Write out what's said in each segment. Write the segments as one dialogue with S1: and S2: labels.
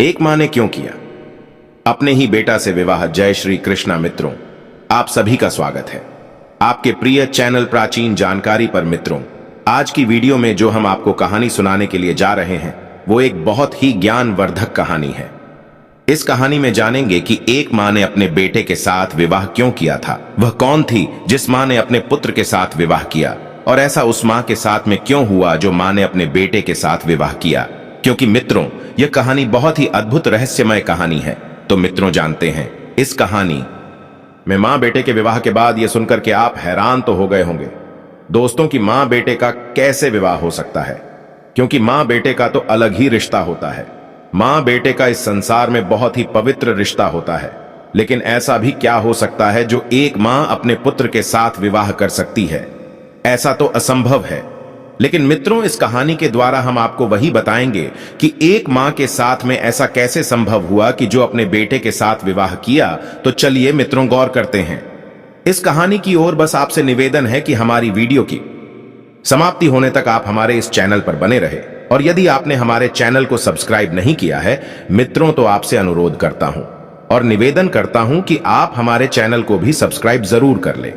S1: एक मां ने क्यों किया अपने ही बेटा से विवाह। जय श्री कृष्णा मित्रों, आप सभी का स्वागत है आपके प्रिय चैनल प्राचीन जानकारी पर। मित्रों, आज की वीडियो में जो हम आपको कहानी सुनाने के लिए जा रहे हैं वो एक बहुत ही ज्ञानवर्धक कहानी है। इस कहानी में जानेंगे कि एक मां ने अपने बेटे के साथ विवाह क्यों किया था। वह कौन थी जिस मां ने अपने पुत्र के साथ विवाह किया, और ऐसा उस मां के साथ में क्यों हुआ जो मां ने अपने बेटे के साथ विवाह किया। क्योंकि मित्रों, यह कहानी बहुत ही अद्भुत रहस्यमय कहानी है। तो मित्रों, जानते हैं इस कहानी में मां बेटे के विवाह के बाद यह सुनकर के आप हैरान तो हो गए होंगे दोस्तों कि मां बेटे का कैसे विवाह हो सकता है। क्योंकि मां बेटे का तो अलग ही रिश्ता होता है। मां बेटे का इस संसार में बहुत ही पवित्र रिश्ता होता है। लेकिन ऐसा भी क्या हो सकता है जो एक मां अपने पुत्र के साथ विवाह कर सकती है? ऐसा तो असंभव है। लेकिन मित्रों, इस कहानी के द्वारा हम आपको वही बताएंगे कि एक मां के साथ में ऐसा कैसे संभव हुआ कि जो अपने बेटे के साथ विवाह किया। तो चलिए मित्रों, गौर करते हैं इस कहानी की ओर। बस आपसे निवेदन है कि हमारी वीडियो की समाप्ति होने तक आप हमारे इस चैनल पर बने रहे। और यदि आपने हमारे चैनल को सब्सक्राइब नहीं किया है मित्रों, तो आपसे अनुरोध करता हूं और निवेदन करता हूं कि आप हमारे चैनल को भी सब्सक्राइब जरूर कर लें।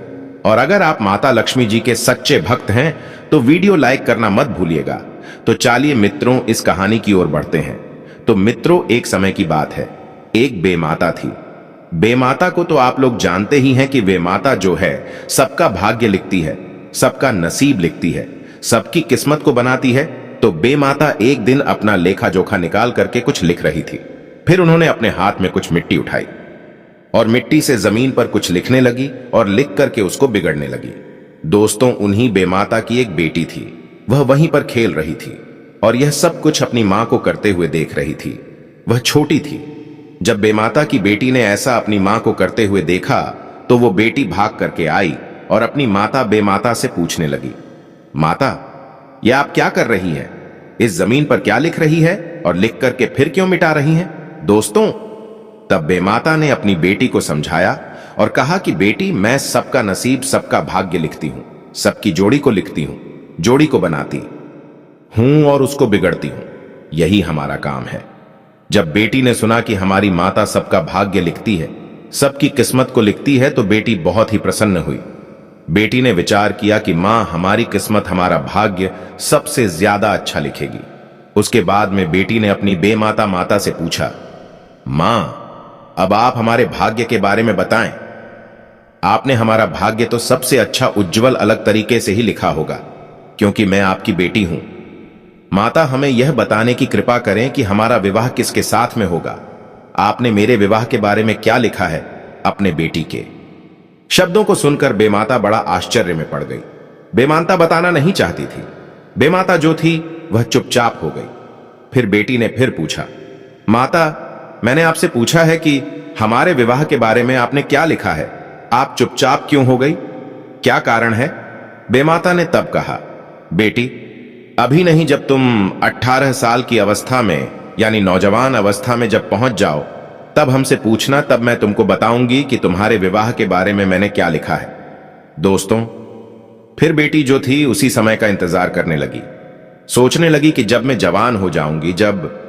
S1: और अगर आप माता लक्ष्मी जी के सच्चे भक्त हैं तो वीडियो लाइक करना मत भूलिएगा। तो चलिए मित्रों, इस कहानी की ओर बढ़ते हैं। तो मित्रों, एक समय की बात है, एक बेमाता थी। बेमाता को तो आप लोग जानते ही हैं कि बेमाता जो है सबका भाग्य लिखती है, सबका नसीब लिखती है, सबकी किस्मत को बनाती है। तो बेमाता एक दिन अपना लेखा जोखा निकाल करके कुछ लिख रही थी। फिर उन्होंने अपने हाथ में कुछ मिट्टी उठाई और मिट्टी से जमीन पर कुछ लिखने लगी और लिख करके उसको बिगड़ने लगी। दोस्तों, उन्हीं बेमाता की एक बेटी थी। वह वहीं पर खेल रही थी और यह सब कुछ अपनी मां को करते हुए देख रही थी। वह छोटी थी। जब बेमाता की बेटी ने ऐसा अपनी मां को करते हुए देखा तो वो बेटी भाग करके आई और अपनी माता बेमाता से पूछने लगी, माता, यह आप क्या कर रही हैं? इस जमीन पर क्या लिख रही है और लिख करके फिर क्यों मिटा रही हैं? दोस्तों, तब बेमाता ने अपनी बेटी को समझाया और कहा कि बेटी, मैं सबका नसीब, सबका भाग्य लिखती हूं, सबकी जोड़ी को लिखती हूं, जोड़ी को बनाती हूं और उसको बिगड़ती हूं। यही हमारा काम है। जब बेटी ने सुना कि हमारी माता सबका भाग्य लिखती है, सबकी किस्मत को लिखती है, तो बेटी बहुत ही प्रसन्न हुई। बेटी ने विचार किया कि मां हमारी किस्मत, हमारा भाग्य सबसे ज्यादा अच्छा लिखेगी। उसके बाद में बेटी ने अपनी बेमाता माता से पूछा, मां, अब आप हमारे भाग्य के बारे में बताएं। आपने हमारा भाग्य तो सबसे अच्छा, उज्जवल, अलग तरीके से ही लिखा होगा, क्योंकि मैं आपकी बेटी हूं। माता, हमें यह बताने की कृपा करें कि हमारा विवाह किसके साथ में होगा। आपने मेरे विवाह के बारे में क्या लिखा है अपने बेटी के? शब्दों को सुनकर बेमाता बड़ा आश्चर्य में पड़ गई। बेमाता बताना नहीं चाहती थी। बेमाता जो थी वह चुपचाप हो गई। फिर बेटी ने फिर पूछा, माता, मैंने आपसे पूछा है कि हमारे विवाह के बारे में आपने क्या लिखा है, आप चुपचाप क्यों हो गई? क्या कारण है? बेमाता ने तब कहा, बेटी, अभी नहीं, जब तुम 18 साल की अवस्था में, यानी नौजवान अवस्था में जब पहुंच जाओ, तब हमसे पूछना, तब मैं तुमको बताऊंगी कि तुम्हारे विवाह के बारे में मैंने क्या लिखा है। दोस्तों, फिर बेटी जो थी उसी समय का इंतजार करने लगी। सोचने लगी कि जब मैं जवान हो जाऊंगी, जब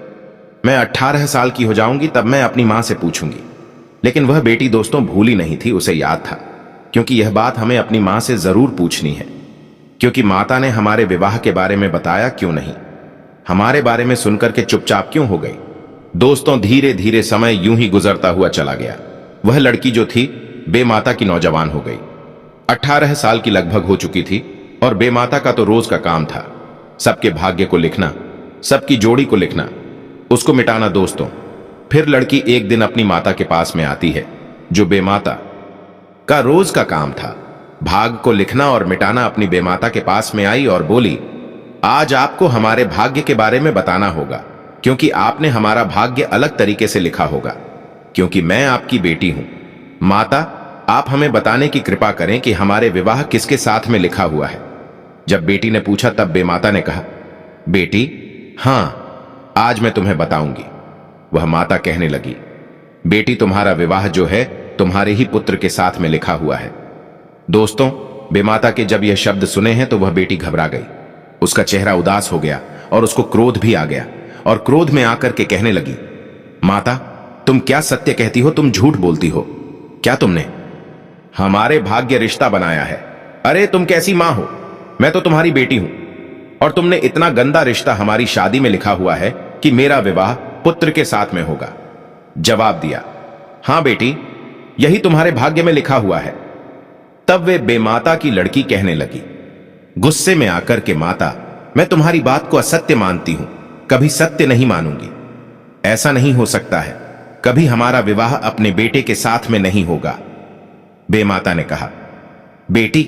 S1: मैं 18 साल की हो जाऊंगी, तब मैं अपनी मां से पूछूंगी। लेकिन वह बेटी दोस्तों भूली नहीं थी, उसे याद था, क्योंकि यह बात हमें अपनी मां से जरूर पूछनी है। क्योंकि माता ने हमारे विवाह के बारे में बताया क्यों नहीं, हमारे बारे में सुनकर के चुपचाप क्यों हो गई। दोस्तों, धीरे धीरे समय यूं ही गुजरता हुआ चला गया। वह लड़की जो थी बेमाता की नौजवान हो गई। 18 साल की लगभग हो चुकी थी और बेमाता का तो रोज का काम था सबके भाग्य को लिखना, सबकी जोड़ी को लिखना, उसको मिटाना। दोस्तों, फिर लड़की एक दिन अपनी माता के पास में आती है, जो बेमाता का रोज का काम था, भाग्य को लिखना और मिटाना। अपनी बेमाता के पास में आई और बोली, आज आपको हमारे भाग्य के बारे में बताना होगा, क्योंकि आपने हमारा भाग्य अलग तरीके से लिखा होगा, क्योंकि मैं आपकी बेटी हूं। माता, आप हमें बताने की कृपा करें कि हमारे विवाह किसके साथ में लिखा हुआ है। जब बेटी ने पूछा तब बेमाता ने कहा, बेटी, हां, आज मैं तुम्हें बताऊंगी। वह माता कहने लगी, बेटी, तुम्हारा विवाह जो है तुम्हारे ही पुत्र के साथ में लिखा हुआ है। दोस्तों, बेमाता के जब यह शब्द सुने हैं तो वह बेटी घबरा गई। उसका चेहरा उदास हो गया और उसको क्रोध भी आ गया और क्रोध में आकर के कहने लगी, माता, तुम क्या सत्य कहती हो? तुम झूठ बोलती हो। क्या तुमने हमारे भाग्य रिश्ता बनाया है? अरे तुम कैसी मां हो? मैं तो तुम्हारी बेटी हूं, और तुमने इतना गंदा रिश्ता हमारी शादी में लिखा हुआ है कि मेरा विवाह पुत्र के साथ में होगा। जवाब दिया, हां बेटी, यही तुम्हारे भाग्य में लिखा हुआ है। तब वे बेमाता की लड़की कहने लगी, गुस्से में आकर के, माता, मैं तुम्हारी बात को असत्य मानती हूं, कभी सत्य नहीं मानूंगी। ऐसा नहीं हो सकता है, कभी हमारा विवाह अपने बेटे के साथ में नहीं होगा। बेमाता ने कहा, बेटी,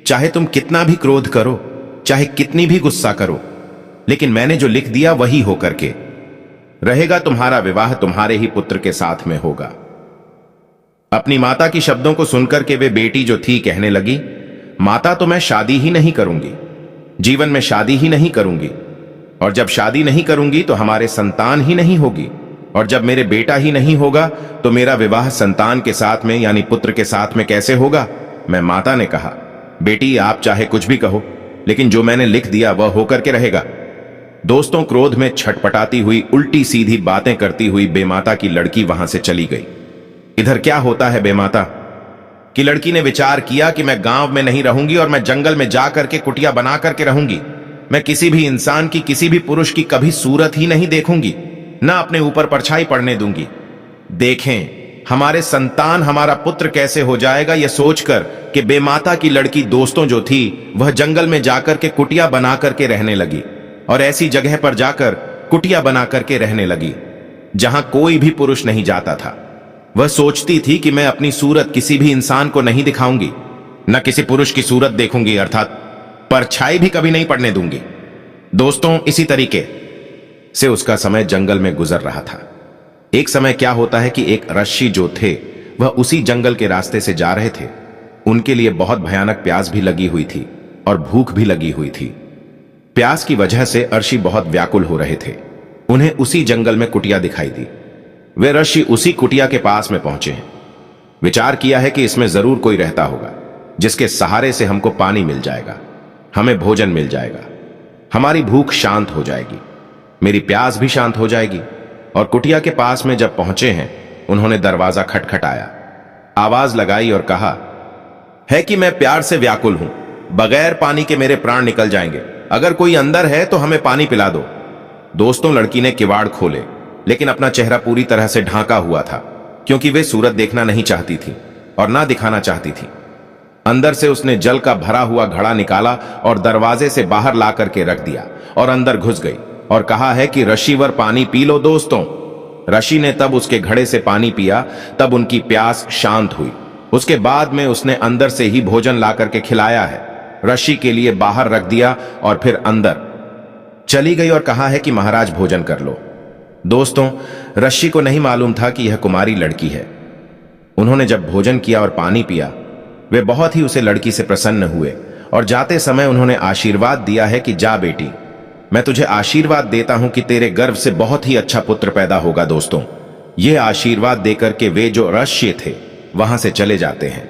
S1: चाहे तुम कितना भी क्रोध करो, चाहे कितनी भी गुस्सा करो, लेकिन मैंने जो लिख दिया वही होकर के रहेगा। तुम्हारा विवाह तुम्हारे ही पुत्र के साथ में होगा। अपनी माता की शब्दों को सुनकर के वे बेटी जो थी कहने लगी, माता, तो मैं शादी ही नहीं करूंगी, जीवन में शादी ही नहीं करूंगी, और जब शादी नहीं करूंगी तो हमारे संतान ही नहीं होगी, और जब मेरे बेटा ही नहीं होगा तो मेरा विवाह संतान के साथ में यानी पुत्र के साथ में कैसे होगा? मैं माता ने कहा, बेटी, आप चाहे कुछ भी कहो, लेकिन जो मैंने लिख दिया वह होकर के रहेगा। दोस्तों, क्रोध में छटपटाती हुई, उल्टी सीधी बातें करती हुई बेमाता की लड़की वहां से चली गई। इधर क्या होता है बेमाता की लड़की ने विचार किया कि मैं गांव में नहीं रहूंगी और मैं जंगल में जाकर के कुटिया बना करके रहूंगी। मैं किसी भी इंसान की, किसी भी पुरुष की कभी सूरत ही नहीं देखूंगी, ना अपने ऊपर परछाई पड़ने दूंगी। देखें हमारे संतान, हमारा पुत्र कैसे हो जाएगा, यह सोचकर कि बेमाता की लड़की दोस्तों जो थी वह जंगल में जाकर के कुटिया बना करके रहने लगी, और ऐसी जगह पर जाकर कुटिया बना करके रहने लगी जहां कोई भी पुरुष नहीं जाता था। वह सोचती थी कि मैं अपनी सूरत किसी भी इंसान को नहीं दिखाऊंगी, न किसी पुरुष की सूरत देखूंगी, अर्थात परछाई भी कभी नहीं पड़ने दूंगी। दोस्तों, इसी तरीके से उसका समय जंगल में गुजर रहा था। एक समय क्या होता है कि एक ऋषि जो थे वह उसी जंगल के रास्ते से जा रहे थे। उनके लिए बहुत भयानक प्यास भी लगी हुई थी और भूख भी लगी हुई थी। प्यास की वजह से ऋषि बहुत व्याकुल हो रहे थे। उन्हें उसी जंगल में कुटिया दिखाई दी। वे ऋषि उसी कुटिया के पास में पहुंचे हैं। विचार किया है कि इसमें जरूर कोई रहता होगा जिसके सहारे से हमको पानी मिल जाएगा, हमें भोजन मिल जाएगा, हमारी भूख शांत हो जाएगी, मेरी प्यास भी शांत हो जाएगी। और कुटिया के पास में जब पहुंचे हैं, उन्होंने दरवाजा खटखटाया, आवाज लगाई और कहा है कि मैं प्यार से व्याकुल हूं, बगैर पानी के मेरे प्राण निकल जाएंगे, अगर कोई अंदर है तो हमें पानी पिला दो। दोस्तों, लड़की ने किवाड़ खोले, लेकिन अपना चेहरा पूरी तरह से ढांका हुआ था, क्योंकि वे सूरत देखना नहीं चाहती थी और ना दिखाना चाहती थी। अंदर से उसने जल का भरा हुआ घड़ा निकाला और दरवाजे से बाहर ला करके रख दिया और अंदर घुस गई और कहा है कि ऋषिवर, पानी पी लो। दोस्तों, ऋषि ने तब उसके घड़े से पानी पिया, तब उनकी प्यास शांत हुई। उसके बाद में उसने अंदर से ही भोजन ला करके खिलाया है, ऋषि के लिए बाहर रख दिया और फिर अंदर चली गई और कहा है कि महाराज भोजन कर लो। दोस्तों, ऋषि को नहीं मालूम था कि यह कुमारी लड़की है। उन्होंने जब भोजन किया और पानी पिया, वे बहुत ही उसे लड़की से प्रसन्न हुए और जाते समय उन्होंने आशीर्वाद दिया है कि जा बेटी, मैं तुझे आशीर्वाद देता हूं कि तेरे गर्भ से बहुत ही अच्छा पुत्र पैदा होगा। दोस्तों, यह आशीर्वाद देकर के वे जो ऋषि थे वहां से चले जाते हैं।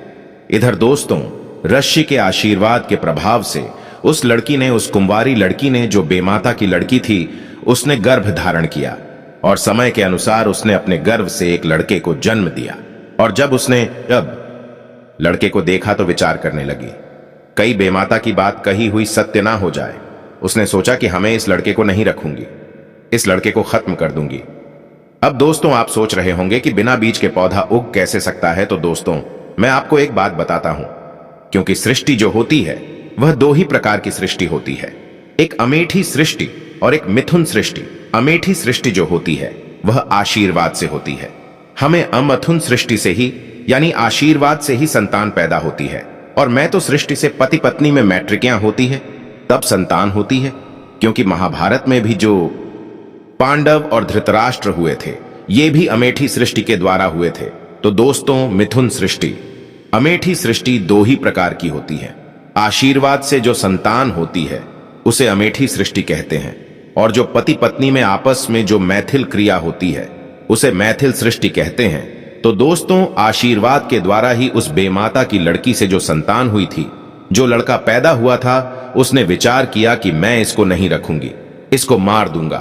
S1: इधर दोस्तों, ऋषि के आशीर्वाद के प्रभाव से उस लड़की ने, उस कुंवारी लड़की ने जो बेमाता की लड़की थी, उसने गर्भ धारण किया और समय के अनुसार उसने अपने गर्भ से एक लड़के को जन्म दिया। और जब लड़के को देखा तो विचार करने लगी, कई बेमाता की बात कही हुई सत्य ना हो जाए। उसने सोचा कि हमें इस लड़के को नहीं रखूंगी, इस लड़के को खत्म कर दूंगी। अब दोस्तों, आप सोच रहे होंगे कि बिना बीज के पौधा उग कैसे सकता है। तो दोस्तों, मैं आपको एक बात बताता हूं, क्योंकि सृष्टि जो होती है वह दो ही प्रकार की सृष्टि होती है, एक अमेठी सृष्टि और एक मिथुन सृष्टि। अमेठी सृष्टि जो होती है वह आशीर्वाद से होती है। हमें अमथुन सृष्टि से ही यानी आशीर्वाद से ही संतान पैदा होती है। और मैं तो सृष्टि से पति पत्नी में मैट्रिकियां होती है तब संतान होती है, क्योंकि महाभारत में भी जो पांडव और धृतराष्ट्र हुए थे ये भी अमेठी सृष्टि के द्वारा हुए थे। तो दोस्तों, मिथुन सृष्टि, अमेठी सृष्टि दो ही प्रकार की होती है। आशीर्वाद से जो संतान होती है उसे अमेठी सृष्टि कहते हैं, और जो पति पत्नी में आपस में जो मैथिल क्रिया होती है उसे मैथिल सृष्टि कहते हैं। तो दोस्तों, आशीर्वाद के द्वारा ही उस बेमाता की लड़की से जो संतान हुई थी, जो लड़का पैदा हुआ था, उसने विचार किया कि मैं इसको नहीं रखूंगी, इसको मार दूंगा।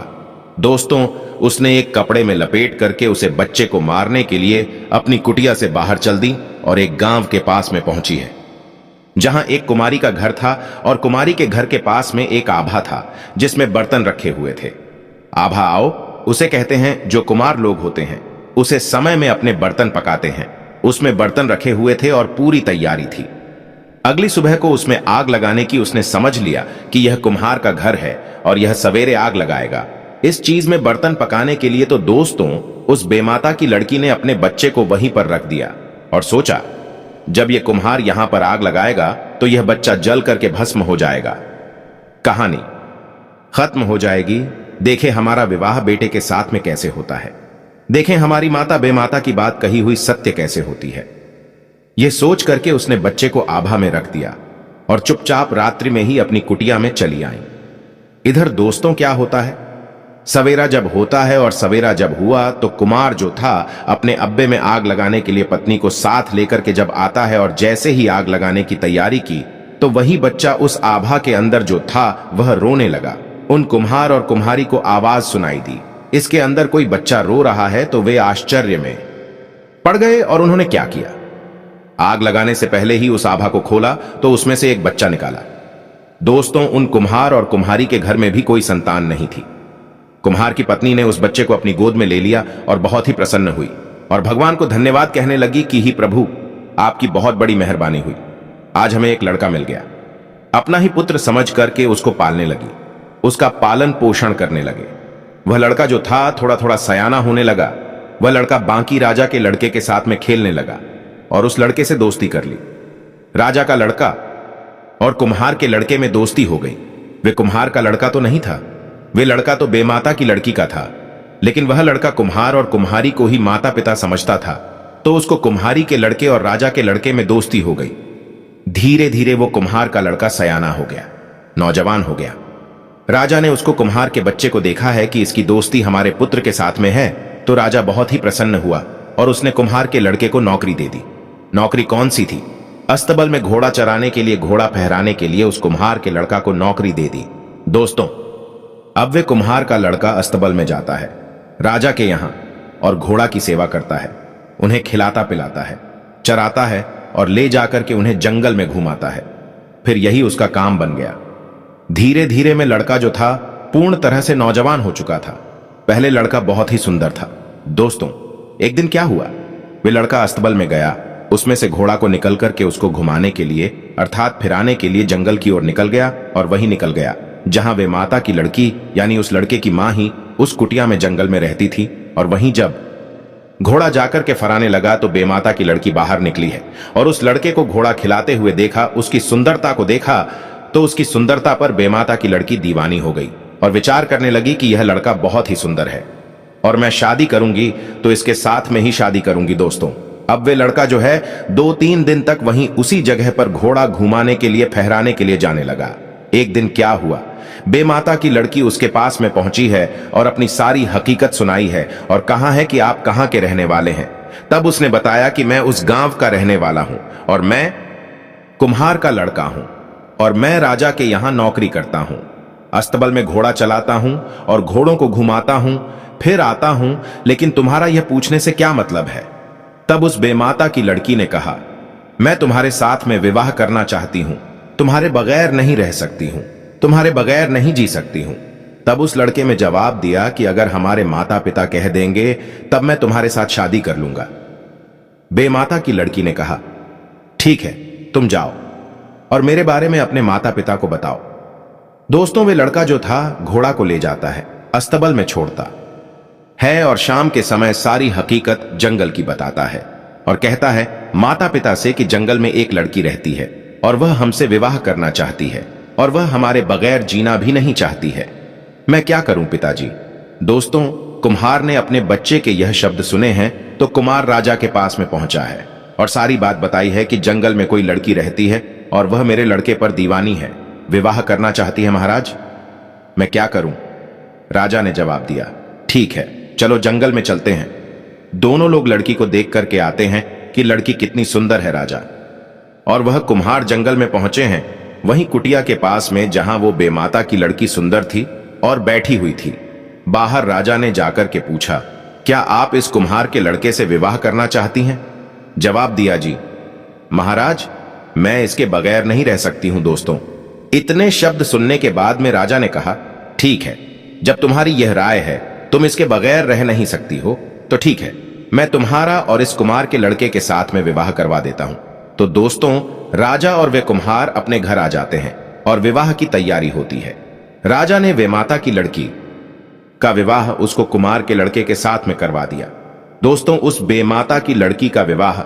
S1: दोस्तों, उसने एक कपड़े में लपेट करके उसे बच्चे को मारने के लिए अपनी कुटिया से बाहर चल दी और एक गांव के पास में पहुंची है, जहां एक कुमारी का घर था और कुमारी के घर के पास में एक आभा था जिसमें बर्तन रखे हुए थे। आभा आओ उसे कहते हैं जो कुमार लोग होते हैं, उसे समय में अपने बर्तन पकाते हैं। उसमें बर्तन रखे हुए थे और पूरी तैयारी थी। अगली सुबह को उसमें आग लगाने की उसने समझ लिया कि यह कुम्हार का घर है और यह सवेरे आग लगाएगा। इस चीज में बर्तन पकाने के लिए तो दोस्तों उस बेमाता की लड़की ने अपने बच्चे को वहीं पर रख दिया और सोचा जब यह कुम्हार यहां पर आग लगाएगा तो यह बच्चा जल करके भस्म हो जाएगा, कहानी खत्म हो जाएगी। देखें हमारा विवाह बेटे के साथ में कैसे होता है, देखें हमारी माता बेमाता की बात कही हुई सत्य कैसे होती है। यह सोच करके उसने बच्चे को आभा में रख दिया और चुपचाप रात्रि में ही अपनी कुटिया में चली आई। इधर दोस्तों क्या होता है, सवेरा जब होता है और सवेरा जब हुआ तो कुमार जो था अपने अब्बे में आग लगाने के लिए पत्नी को साथ लेकर के जब आता है और जैसे ही आग लगाने की तैयारी की तो वही बच्चा उस आभा के अंदर जो था वह रोने लगा। उन कुम्हार और कुम्हारी को आवाज सुनाई दी, इसके अंदर कोई बच्चा रो रहा है। तो वे आश्चर्य में पड़ गए और उन्होंने क्या किया, आग लगाने से पहले ही उस आभा को खोला तो उसमें से एक बच्चा निकाला। दोस्तों उन कुम्हार और कुम्हारी के घर में भी कोई संतान नहीं थी। कुम्हार की पत्नी ने उस बच्चे को अपनी गोद में ले लिया और बहुत ही प्रसन्न हुई और भगवान को धन्यवाद कहने लगी कि ही प्रभु आपकी बहुत बड़ी मेहरबानी हुई, आज हमें एक लड़का मिल गया। अपना ही पुत्र समझ करके उसको पालने लगी, उसका पालन पोषण करने लगे। वह लड़का जो था थोड़ा थोड़ा सयाना होने लगा। वह लड़का बांकी राजा के लड़के के साथ में खेलने लगा और उस लड़के से दोस्ती कर ली। राजा का लड़का और कुम्हार के लड़के में दोस्ती हो गई। वे कुम्हार का लड़का तो नहीं था, वे लड़का तो बेमाता की लड़की का था, लेकिन वह लड़का कुम्हार और कुम्हारी को ही माता पिता समझता था, तो उसको कुम्हारी के लड़के और राजा के लड़के में दोस्ती हो गई। धीरे धीरे वो कुम्हार का लड़का सयाना हो गया, नौजवान हो गया। राजा ने उसको कुम्हार के बच्चे को देखा है कि इसकी दोस्ती हमारे पुत्र के साथ में है, तो राजा बहुत ही प्रसन्न हुआ और उसने कुम्हार के लड़के को नौकरी दे दी। नौकरी कौन सी थी, अस्तबल में घोड़ा चराने के लिए, घोड़ा फहराने के लिए उस कुम्हार के लड़का को नौकरी दे दी। दोस्तों अब वे कुम्हार का लड़का अस्तबल में जाता है राजा के यहां और घोड़ा की सेवा करता है, उन्हें खिलाता पिलाता है, चराता है और ले जाकर के उन्हें जंगल में घुमाता है। फिर यही उसका काम बन गया। धीरे धीरे में लड़का जो था पूर्ण तरह से नौजवान हो चुका था। पहले लड़का बहुत ही सुंदर था। दोस्तों एक दिन क्या हुआ, वे लड़का अस्तबल में गया, उसमें से घोड़ा को निकल करके उसको घुमाने के लिए अर्थात फिराने के लिए जंगल की ओर निकल गया और वही निकल गया जहां वे माता की लड़की यानी उस लड़के की मां ही उस कुटिया में जंगल में रहती थी। और वहीं जब घोड़ा जाकर के फराने लगा तो बेमाता की लड़की बाहर निकली है और उस लड़के को घोड़ा खिलाते हुए देखा, उसकी सुंदरता को देखा तो उसकी सुंदरता पर बेमाता की लड़की दीवानी हो गई और विचार करने लगी कि यह लड़का बहुत ही सुंदर है और मैं शादी करूंगी तो इसके साथ में ही शादी करूंगी। दोस्तों अब वे लड़का जो है 2-3 दिन तक वहीं उसी जगह पर घोड़ा घुमाने के लिए, फहराने के लिए जाने लगा। एक दिन क्या हुआ, बेमाता की लड़की उसके पास में पहुंची है और अपनी सारी हकीकत सुनाई है और कहा है कि आप कहां के रहने वाले हैं। तब उसने बताया कि मैं उस गांव का रहने वाला हूं और मैं कुम्हार का लड़का हूं और मैं राजा के यहां नौकरी करता हूं, अस्तबल में घोड़ा चलाता हूं और घोड़ों को घुमाता हूं, फिर आता हूं, लेकिन तुम्हारा यह पूछने से क्या मतलब है। तब उस बेमाता की लड़की ने कहा, मैं तुम्हारे साथ में विवाह करना चाहती हूं, तुम्हारे बगैर नहीं रह सकती हूं, तुम्हारे बगैर नहीं जी सकती हूं। तब उस लड़के में जवाब दिया कि अगर हमारे माता पिता कह देंगे तब मैं तुम्हारे साथ शादी कर लूंगा। बेमाता की लड़की ने कहा, ठीक है तुम जाओ और मेरे बारे में अपने माता पिता को बताओ। दोस्तों वे लड़का जो था घोड़ा को ले जाता है, अस्तबल में छोड़ता है और शाम के समय सारी हकीकत जंगल की बताता है और कहता है माता पिता से कि जंगल में एक लड़की रहती है और वह हमसे विवाह करना चाहती है और वह हमारे बगैर जीना भी नहीं चाहती है, मैं क्या करूं पिताजी। दोस्तों कुम्हार ने अपने बच्चे के यह शब्द सुने हैं तो कुमार राजा के पास में पहुंचा है और सारी बात बताई है कि जंगल में कोई लड़की रहती है और वह मेरे लड़के पर दीवानी है, विवाह करना चाहती है महाराज, मैं क्या करूं। राजा ने जवाब दिया, ठीक है चलो जंगल में चलते हैं। दोनों लोग लड़की को देख करके आते हैं कि लड़की कितनी सुंदर है राजा, और वह कुम्हार जंगल में पहुंचे हैं वहीं कुटिया के पास में जहां वो बेमाता की लड़की सुंदर थी और बैठी हुई थी। बाहर राजा ने जाकर के पूछा, क्या आप इस कुम्हार के लड़के से विवाह करना चाहती हैं? जवाब दिया, जी महाराज, मैं इसके बगैर नहीं रह सकती हूं। दोस्तों, इतने शब्द सुनने के बाद में राजा ने कहा, ठीक है, जब तुम्हारी यह राय है, तुम इसके बगैर रह नहीं सकती हो, तो ठीक है, मैं तुम्हारा और इस कुम्हार के लड़के के साथ में विवाह करवा देता हूं। तो दोस्तों, राजा और वे कुम्हार अपने घर आ जाते हैं और विवाह की तैयारी होती है। राजा ने वेमाता की लड़की का विवाह उसको कुमार के लड़के के साथ में करवा दिया। दोस्तों, उस बेमाता की लड़की का विवाह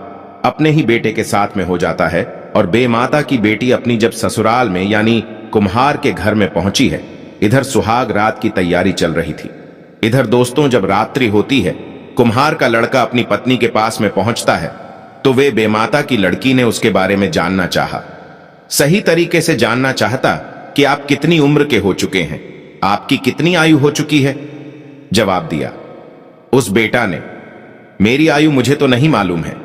S1: अपने ही बेटे के साथ में हो जाता है और बेमाता की बेटी अपनी जब ससुराल में यानी कुम्हार के घर में पहुंची है, इधर सुहाग रात की तैयारी चल रही थी। इधर दोस्तों, जब रात्रि होती है, कुम्हार का लड़का अपनी पत्नी के पास में पहुंचता है, तो वे बेमाता की लड़की ने उसके बारे में जानना चाहा। सही तरीके से जानना चाहता कि आप कितनी उम्र के हो चुके हैं, आपकी कितनी आयु हो चुकी है। जवाब दिया उस बेटा ने, मेरी आयु मुझे तो नहीं मालूम है,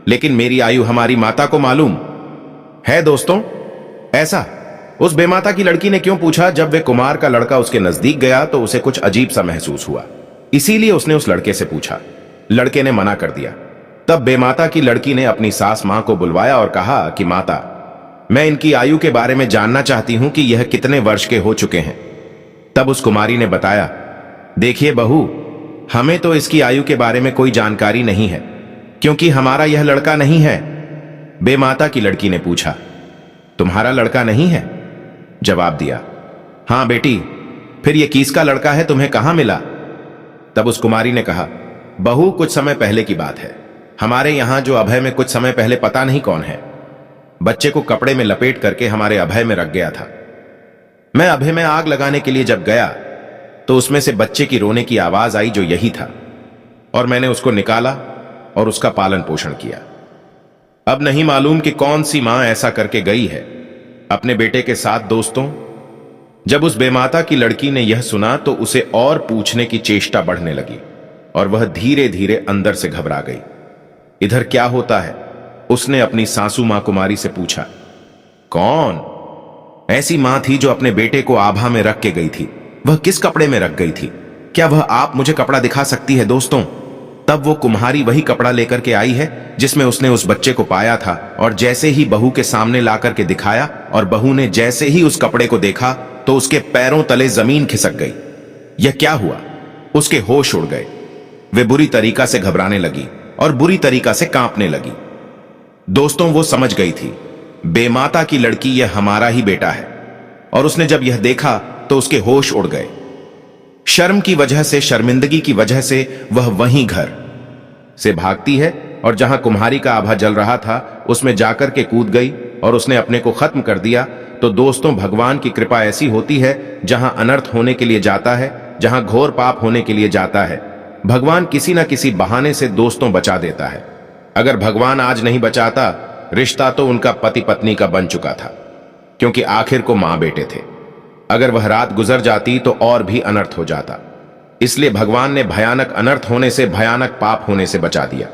S1: लेकिन मेरी आयु हमारी माता को मालूम है। दोस्तों, ऐसा उस बेमाता की लड़की ने क्यों पूछा? जब वे कुमार का लड़का उसके नजदीक गया तो उसे कुछ अजीब सा महसूस हुआ, इसीलिए उसने उस लड़के से पूछा। लड़के ने मना कर दिया। तब बेमाता की लड़की ने अपनी सास मां को बुलवाया और कहा कि माता, मैं इनकी आयु के बारे में जानना चाहती हूं कि यह कितने वर्ष के हो चुके हैं। तब उस कुमारी ने बताया, देखिए बहू, हमें तो इसकी आयु के बारे में कोई जानकारी नहीं है, क्योंकि हमारा यह लड़का नहीं है। बेमाता की लड़की ने पूछा, तुम्हारा लड़का नहीं है? जवाब दिया, हां बेटी, फिर यह किसका लड़का है, तुम्हें कहां मिला? तब उस कुमारी ने कहा, बहू, कुछ समय पहले की बात है। हमारे यहां जो अभय में कुछ समय पहले पता नहीं कौन है, बच्चे को कपड़े में लपेट करके हमारे अभय में रख गया था। मैं अभय में आग लगाने के लिए जब गया तो उसमें से बच्चे की रोने की आवाज आई जो यही था, और मैंने उसको निकाला और उसका पालन पोषण किया। अब नहीं मालूम कि कौन सी मां ऐसा करके गई है अपने बेटे के साथ। दोस्तों, जब उस बेमाता की लड़की ने यह सुना तो उसे और पूछने की चेष्टा बढ़ने लगी और वह धीरे धीरे अंदर से घबरा गई। इधर क्या होता है, उसने अपनी सासू मां कुमारी से पूछा। कौन ऐसी मां थी जो अपने बेटे को आभा में रख के गई थी? वह किस कपड़े में रख गई थी? क्या वह आप मुझे कपड़ा दिखा सकती है? दोस्तों, तब वो कुम्हारी वही कपड़ा लेकर के आई है जिसमें उसने उस बच्चे को पाया था, और जैसे ही बहू के सामने ला करके दिखाया और बहू ने जैसे ही उस कपड़े को देखा तो उसके पैरों तले जमीन खिसक गई। यह क्या हुआ? उसके होश उड़ गए। वे बुरी तरीका से घबराने लगी और बुरी तरीका से कांपने लगी। दोस्तों, वो समझ गई थी बेमाता की लड़की यह हमारा ही बेटा है, और उसने जब यह देखा तो उसके होश उड़ गए। शर्म की वजह से, शर्मिंदगी की वजह से वह वहीं घर से भागती है और जहां कुम्हारी का आभा जल रहा था उसमें जाकर के कूद गई और उसने अपने को खत्म कर दिया। तो दोस्तों, भगवान की कृपा ऐसी होती है, जहां अनर्थ होने के लिए जाता है, जहां घोर पाप होने के लिए जाता है, भगवान किसी ना किसी बहाने से दोस्तों बचा देता है। अगर भगवान आज नहीं बचाता, रिश्ता तो उनका पति पत्नी का बन चुका था, क्योंकि आखिर को मां बेटे थे। अगर वह रात गुजर जाती तो और भी अनर्थ हो जाता, इसलिए भगवान ने भयानक अनर्थ होने से, भयानक पाप होने से बचा दिया।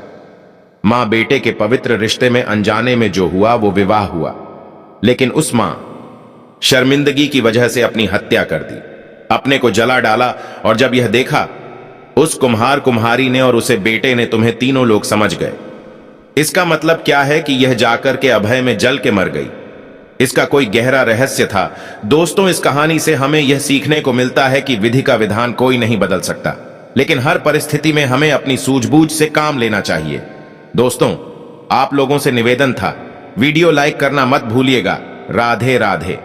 S1: मां बेटे के पवित्र रिश्ते में अनजाने में जो हुआ वो विवाह हुआ, लेकिन उस मां शर्मिंदगी की वजह से अपनी हत्या कर दी, अपने को जला डाला। और जब यह देखा उस कुम्हार कुम्हारी ने और उसे बेटे ने, तुम्हें तीनों लोग समझ गए। इसका मतलब क्या है कि यह जाकर के अभय में जल के मर गई। इसका कोई गहरा रहस्य था। दोस्तों, इस कहानी से हमें यह सीखने को मिलता है कि विधि का विधान कोई नहीं बदल सकता, लेकिन हर परिस्थिति में हमें अपनी सूझबूझ से काम लेना चाहिए। दोस्तों, आप लोगों से निवेदन था, वीडियो लाइक करना मत भूलिएगा। राधे राधे।